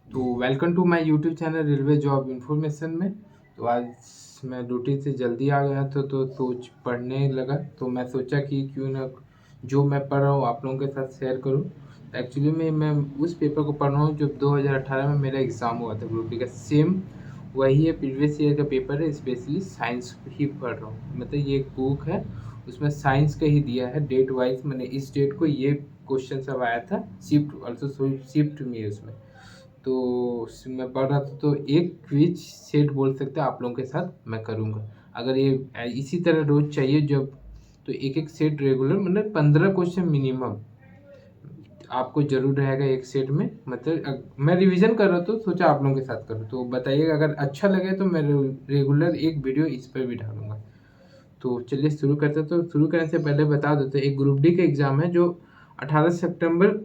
तो welcome to my YouTube channel railway job information में। तो आज मैं ड्यूटी से जल्दी आ गया था तो सोच पढ़ने लगा। तो मैं सोचा कि क्यों ना जो मैं पढ़ रहा हूँ आप लोगों के साथ शेयर करूँ। एक्चुअली मैं उस पेपर को पढ़ रहा हूँ जो 2018 में मेरा एग्ज़ाम हुआ था ग्रुप डी का। सेम वही है, प्रीवियस ईयर का पेपर है। स्पेशली साइंस ही पढ़ रहा हूँ। मतलब ये एक बुक है, उसमें साइंस का ही दिया है डेट वाइज। मैंने इस डेट को ये क्वेश्चन सब आया था, शिफ्ट ऑल्सो शिफ्ट में है उसमें। तो मैं पढ़ रहा था तो एक क्विज सेट बोल सकते हैं आप लोगों के साथ मैं करूँगा। अगर ये इसी तरह रोज चाहिए जब, तो एक एक सेट रेगुलर मतलब 15 क्वेश्चन मिनिमम आपको जरूर रहेगा एक सेट में। मतलब मैं रिवीजन कर रहा था, सोचा आप लोगों के साथ करूँ। तो बताइएगा अगर अच्छा लगे तो मैं रेगुलर एक वीडियो इस पर भी डालूंगा। तो चलिए शुरू करते हैं। तो शुरू करने से पहले बता देते हैं, एक ग्रुप डी का एग्ज़ाम है जो 18 सितंबर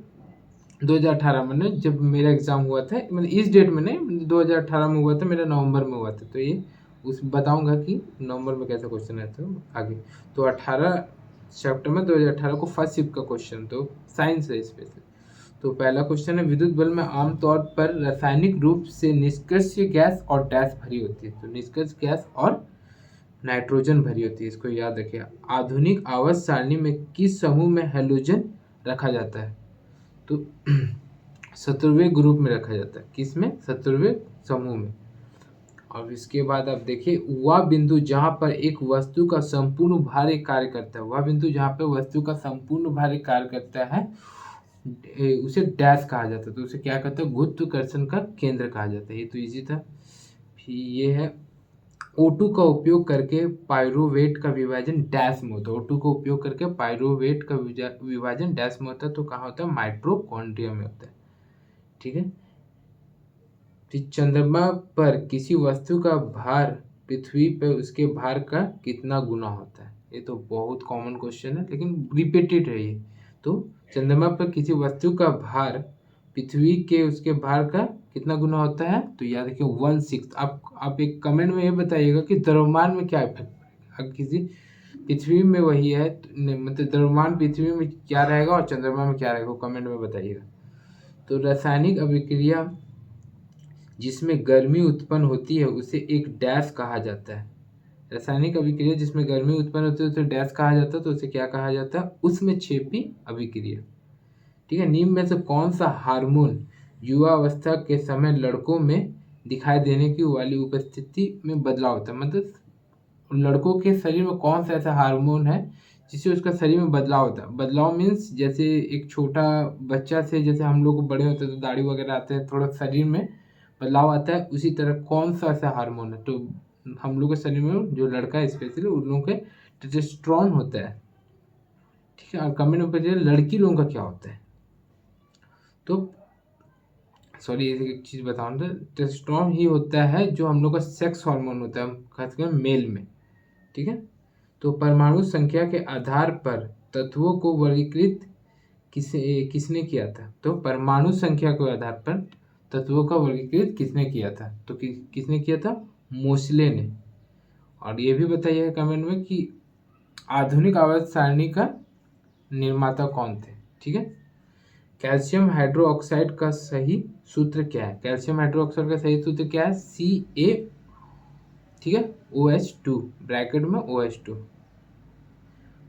2018 में ना, जब मेरा एग्ज़ाम हुआ था। मतलब इस डेट में नहीं, 2018 में हुआ था, मेरा नवंबर में हुआ था। तो ये उस बताऊंगा कि नवंबर में कैसा क्वेश्चन है तो आगे। तो 18 सितंबर 2018 को फर्स्ट शिफ्ट का क्वेश्चन, तो साइंस है स्पेशल। तो पहला क्वेश्चन है, विद्युत बल में आमतौर पर रासायनिक रूप से निष्क्रिय गैस और डैश भरी होती है। तो निष्क्रिय गैस और नाइट्रोजन भरी होती है, इसको याद रखिए। आधुनिक आवर्त सारणी में किस समूह में हैलोजन रखा जाता है? तो 17वें ग्रुप में रखा जाता है। किस में? 17वें समूह में। और इसके बाद आप देखिए, वह बिंदु जहां पर एक वस्तु का संपूर्ण भार एक कार्य करता है, वह बिंदु जहां पर वस्तु का संपूर्ण भार एक कार्य करता है उसे डैश कहा जाता है। तो उसे क्या कहते हैं? गुरुत्वाकर्षण का केंद्र कहा जाता है। ये तो इजी था। फिर ये है, O2 का उपयोग करके पाइरोवेट का विभाजन डैश में होता है। O2 का उपयोग करके पाइरोवेट का विभाजन डैश में होता है। तो कहाँ होता है? माइटोकॉन्ड्रिया में होता है। ठीक है। फिर चंद्रमा पर किसी वस्तु का भार पृथ्वी पर उसके भार का कितना गुना होता है? ये तो बहुत कॉमन क्वेश्चन है लेकिन रिपीटेड है ये। तो चंद्रमा पर किसी वस्तु का भार पृथ्वी के उसके भार का कितना गुना होता है? तो याद रखिए 1/6। आप एक कमेंट में ये बताइएगा कि द्रव्यमान में क्या इफेक्ट पड़ेगा। अब किसी पृथ्वी में वही है मतलब द्रव्यमान पृथ्वी में क्या रहेगा और चंद्रमा में क्या रहेगा, कमेंट में बताइएगा। तो रासायनिक अभिक्रिया जिसमें गर्मी उत्पन्न होती है उसे एक डैश कहा जाता है। रासायनिक अभिक्रिया जिसमें गर्मी उत्पन्न होती है उसे डैश कहा जाता है। तो उसे क्या कहा जाता है? उसमें छेपी अभिक्रिया। ठीक है। निम्न में से कौन सा हार्मोन युवावस्था के समय लड़कों में दिखाई देने की वाली उपस्थिति में बदलाव होता है? मतलब लड़कों के शरीर में कौन सा ऐसा हार्मोन है जिससे उसका शरीर में बदलाव होता है? बदलाव मीन्स जैसे एक छोटा बच्चा से जैसे हम लोग बड़े होते हैं तो दाढ़ी वगैरह आते हैं, थोड़ा शरीर में बदलाव आता है, उसी तरह कौन सा ऐसा हार्मोन है? तो हम लोग के शरीर में जो लड़का है स्पेशली उन लोगों के टेस्टोस्टेरोन होता है। ठीक है। और कमेंट में बताइए लड़की लोगों का क्या होता है? तो सॉरी एक चीज़ बताऊँ तो टेस्टोस्टेरोन ही होता है जो हम लोग का सेक्स हार्मोन होता है, खासकर मेल में। ठीक है। तो परमाणु संख्या के आधार पर तत्वों को वर्गीकृत किसने किया था? तो परमाणु संख्या के आधार पर तत्वों का वर्गीकृत किसने किया था? तो किसने किया था? मोसले ने। और ये भी बताइए कमेंट में कि आधुनिक आवर्त सारणी का निर्माता कौन थे? ठीक है। कैल्शियम हाइड्रोक्साइड का सही सूत्र क्या है? कैल्शियम हाइड्रोक्साइड का सही सूत्र क्या है? Ca, ठीक है, OH2 ब्रैकेट में OH2।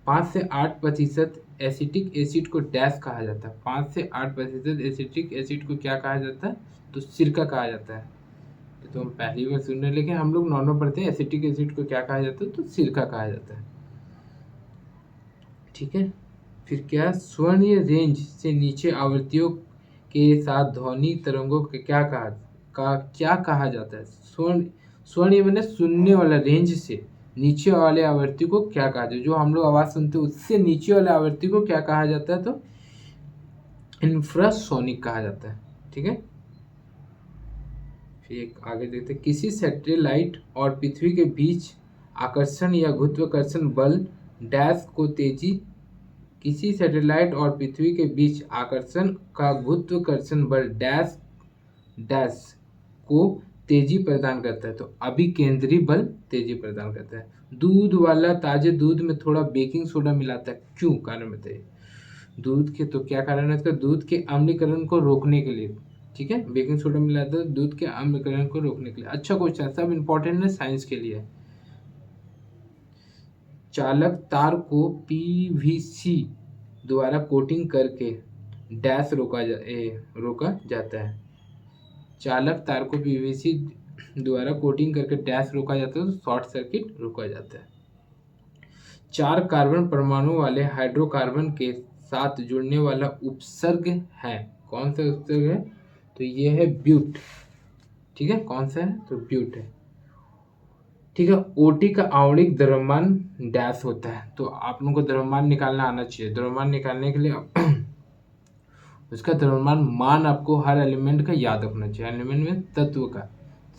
5 से 8% एसिटिक एसिड को डैश कहा जाता है। 5 से 8% एसिटिक एसिड को क्या कहा जाता है? तो सिरका कहा जाता है। ये तो हम पहली बार सुन रहे हैं लेकिन हम लोग नॉर्मल पढ़ते हैं। एसिटिक एसिड को क्या कहा जाता है? तो सिरका कहा जाता है। ठीक है। फिर क्या, स्वर्ण रेंज से नीचे आवृत्तियों के साथ ध्वनि तरंगों के क्या कहा जाता है? स्वर्ण स्वर्ण ये मैंने सुनने वाला, रेंज से नीचे वाले आवृत्ति को क्या कहा जाता है? जो हम लोग आवाज सुनते हैं उससे नीचे वाले आवृत्ति को क्या कहा जाता है? तो इंफ्रासोनिक कहा जाता है। ठीक है। फिर एक आगे देखते हैं, किसी सैटेलाइट और पृथ्वी के बीच आकर्षण या गुरुत्वाकर्षण बल डैश को तेजी किसी सैटेलाइट और पृथ्वी के बीच आकर्षण का गुरुत्वाकर्षण बल डैश डैश को तेजी प्रदान करता है। तो अभिकेंद्री बल तेजी प्रदान करता है। दूध वाला ताजे दूध में थोड़ा बेकिंग सोडा मिलाता है, क्यों? कारण बताइए। दूध के तो क्या कारण है इसका? दूध के अम्लीकरण को रोकने के लिए। ठीक है, बेकिंग सोडा मिलाया जाता है दूध के अम्लीकरण को रोकने के लिए। अच्छा क्वेश्चन, सब इंपॉर्टेंट है साइंस के लिए। चालक तार को पीवीसी द्वारा कोटिंग करके डैश रोका जाता है। चालक तार को पीवीसी द्वारा कोटिंग करके डैश रोका जाता है, तो शॉर्ट सर्किट रोका जाता है। 4 कार्बन परमाणु वाले हाइड्रोकार्बन के साथ जुड़ने वाला उपसर्ग है। कौन सा उपसर्ग है? तो ये है ब्यूट। ठीक है, कौन सा है? तो ब्यूट है। ठीक है, ओटी का आणविक द्रव्यमान डैश होता है। तो आप लोगों को द्रव्यमान निकालना आना चाहिए। द्रव्यमान निकालने के लिए उसका द्रव्यमान मान आपको हर एलिमेंट का याद रखना चाहिए। एलिमेंट में तत्व का।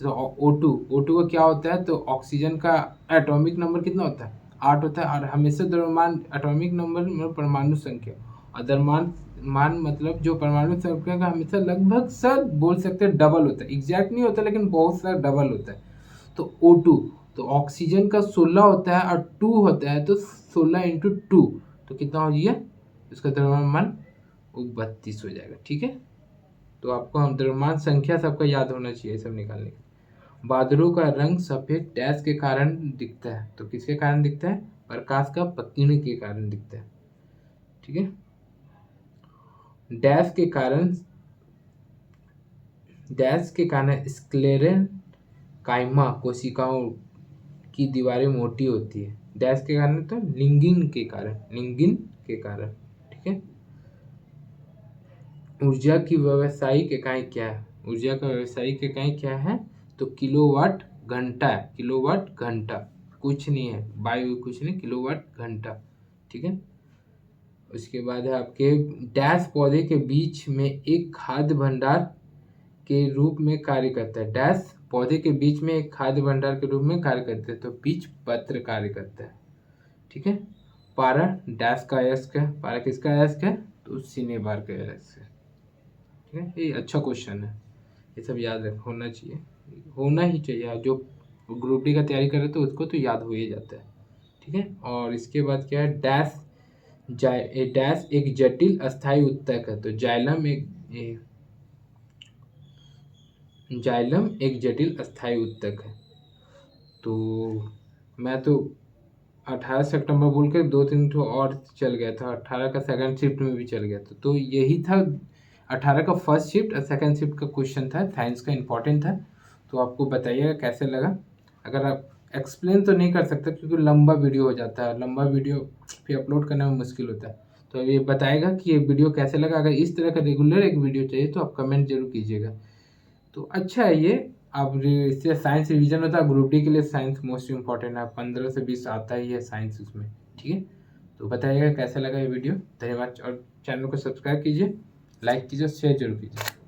तो O2 का क्या होता है? तो ऑक्सीजन का एटॉमिक नंबर कितना होता है? 8 होता है। और हमेशा द्रव्यमान एटॉमिक नंबर मतलब परमाणु संख्या, और द्रव्यमान मान मतलब जो परमाणु संख्या का हमेशा लगभग सब बोल सकते हैं डबल होता है। एग्जैक्ट नहीं होता लेकिन बहुत सारा डबल होता है। तो O2, तो ऑक्सीजन का 16 होता है और 2 होता है, तो 16 इंटू 2 तो कितना हो जाएगा? उसका द्रव्यमान वो 32 हो जाएगा। ठीक है, तो आपको हम द्रव्यमान संख्या सबका याद होना चाहिए सब निकालने के। बादलों का रंग सफेद डैश के कारण दिखता है। तो किसके कारण दिखता है? प्रकाश का विकिरण के कारण दिखता है। ठीक है, डैश के कारण स्क्लेरन काइमा कोशिकाओं की दीवारें मोटी होती है। डैश के कारण तो लिग्निन के कारण। ठीक है, ऊर्जा की व्यावसायिक इकाई क्या है? ऊर्जा का व्यावसायिक इकाई क्या है? तो किलोवाट घंटा है। किलोवाट घंटा, कुछ नहीं है वायु, कुछ नहीं, किलोवाट घंटा। ठीक है, उसके बाद है आपके डैश पौधे के बीच में एक खाद्य भंडार के रूप में कार्य करता है। डैश पौधे के बीच में एक खाद्य भंडार के रूप में कार्य करता है, तो बीज पत्र कार्य करता है। ठीक है, पारा डैश का अयस्क है। पारा किसका अयस्क है? तो सिनेबार का अयस्क है। ठीक है, ये अच्छा क्वेश्चन है, ये सब याद होना चाहिए, होना ही चाहिए। जो ग्रुप डी का तैयारी कर रहे थे उसको तो याद हो ही जाता है। ठीक है, और इसके बाद क्या है? डैश एक जटिल अस्थायी उत्तक है। तो जाइलम एक जटिल अस्थायी उत्तक है। तो मैं तो 18 सितंबर बोल के 2-3 तो और चल गया था। 18 का सेकंड शिफ्ट में भी चल गया था। तो यही था 18 का फर्स्ट शिफ्ट और सेकंड शिफ्ट का क्वेश्चन था, साइंस का इंपॉर्टेंट था। तो आपको बताइएगा कैसे लगा। अगर आप एक्सप्लेन तो नहीं कर सकते क्योंकि लंबा वीडियो हो जाता है, लंबा वीडियो फिर अपलोड करने में मुश्किल होता है। तो ये बताएगा कि ये वीडियो कैसे लगा। अगर इस तरह का रेगुलर एक वीडियो चाहिए तो आप कमेंट जरूर कीजिएगा। तो अच्छा है ये, अब इससे साइंस रिवीजन होता है। ग्रुप डी के लिए साइंस मोस्ट इंपॉर्टेंट है, 15 से 20 आता ही है साइंस उसमें। ठीक है, तो बताइएगा कैसा लगा ये वीडियो। धन्यवाद, और चैनल को सब्सक्राइब कीजिए, लाइक कीजिए, शेयर जरूर कीजिए।